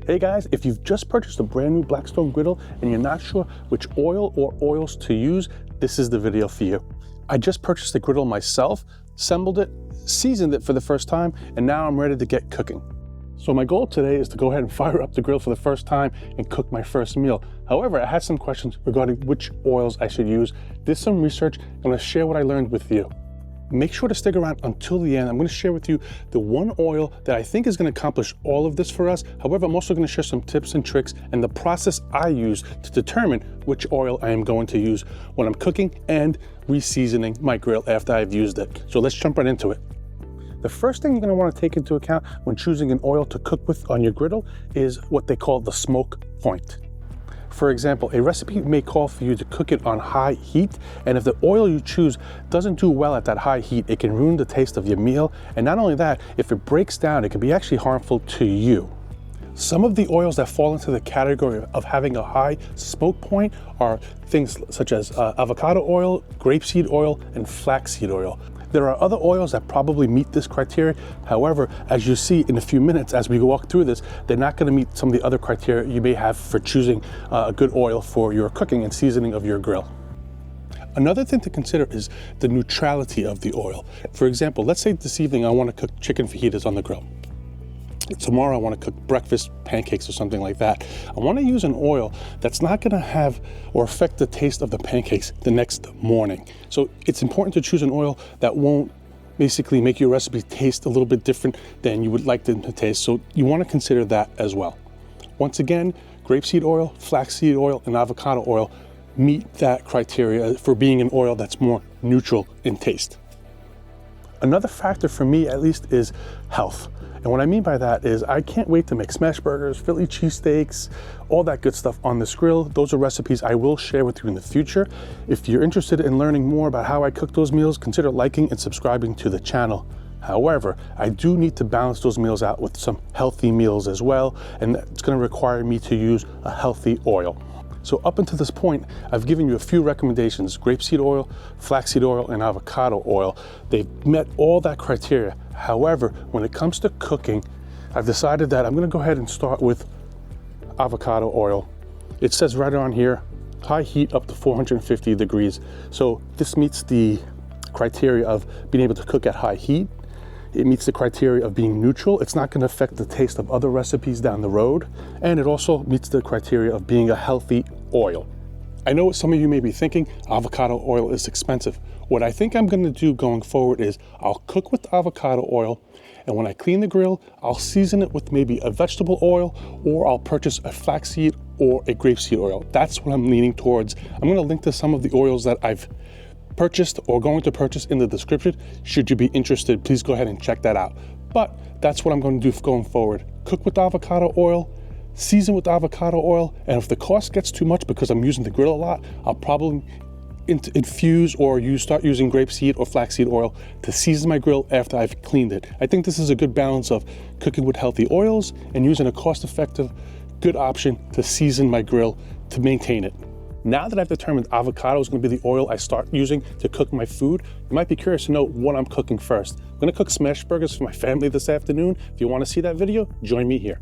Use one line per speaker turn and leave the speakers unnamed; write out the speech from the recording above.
Hey guys, if you've just purchased a brand new Blackstone Griddle and you're not sure which oil or oils to use, this is the video for you. I just purchased the griddle myself, assembled it, seasoned it for the first time, and now I'm ready to get cooking. So my goal today is to go ahead and fire up the grill for the first time and cook my first meal. However, I had some questions regarding which oils I should use. Did some research, I'm going to share what I learned with you. Make sure to stick around until the end. I'm going to share with you the one oil that I think is going to accomplish all of this for us. However, I'm also going to share some tips and tricks and the process I use to determine which oil I am going to use when I'm cooking and re-seasoning my grill after I've used it. So let's jump right into it. The first thing you're going to want to take into account when choosing an oil to cook with on your griddle is what they call the smoke point. For example, a recipe may call for you to cook it on high heat, and if the oil you choose doesn't do well at that high heat, it can ruin the taste of your meal. And not only that, if it breaks down, it can be actually harmful to you. Some of the oils that fall into the category of having a high smoke point are things such as avocado oil, grapeseed oil, and flaxseed oil. There are other oils that probably meet this criteria. However, as you see in a few minutes as we walk through this, they're not going to meet some of the other criteria you may have for choosing a good oil for your cooking and seasoning of your grill. Another thing to consider is the neutrality of the oil. For example, let's say this evening I want to cook chicken fajitas on the grill. Tomorrow I want to cook breakfast pancakes or something like that. I want to use an oil that's not going to have or affect the taste of the pancakes the next morning. So it's important to choose an oil that won't basically make your recipe taste a little bit different than you would like them to taste. So you want to consider that as well. Once again, grapeseed oil, flaxseed oil, and avocado oil meet that criteria for being an oil that's more neutral in taste. Another factor for me, at least, is health. And what I mean by that is I can't wait to make smash burgers, Philly cheesesteaks, all that good stuff on this grill. Those are recipes I will share with you in the future. If you're interested in learning more about how I cook those meals, consider liking and subscribing to the channel. However, I do need to balance those meals out with some healthy meals as well, and it's going to require me to use a healthy oil. So up until this point, I've given you a few recommendations: grapeseed oil, flaxseed oil, and avocado oil. They've met all that criteria. However, when it comes to cooking, I've decided that I'm going to go ahead and start with avocado oil. It says right on here, high heat up to 450 degrees. So this meets the criteria of being able to cook at high heat. It meets the criteria of being neutral. It's not going to affect the taste of other recipes down the road. And it also meets the criteria of being a healthy oil. I know what some of you may be thinking, avocado oil is expensive. What I think I'm going to do going forward is I'll cook with avocado oil, and when I clean the grill, I'll season it with maybe a vegetable oil, or I'll purchase a flaxseed or a grapeseed oil. That's what I'm leaning towards. I'm going to link to some of the oils that I've purchased or going to purchase in the description. Should you be interested, please go ahead and check that out. But that's what I'm going to do going forward. Cook with avocado oil, season with avocado oil, and if the cost gets too much because I'm using the grill a lot, I'll probably infuse or start using grapeseed or flaxseed oil to season my grill after I've cleaned it. I think this is a good balance of cooking with healthy oils and using a cost-effective, good option to season my grill to maintain it. Now that I've determined avocado is going to be the oil I start using to cook my food, you might be curious to know what I'm cooking first. I'm going to cook smash burgers for my family this afternoon. If you want to see that video, join me here.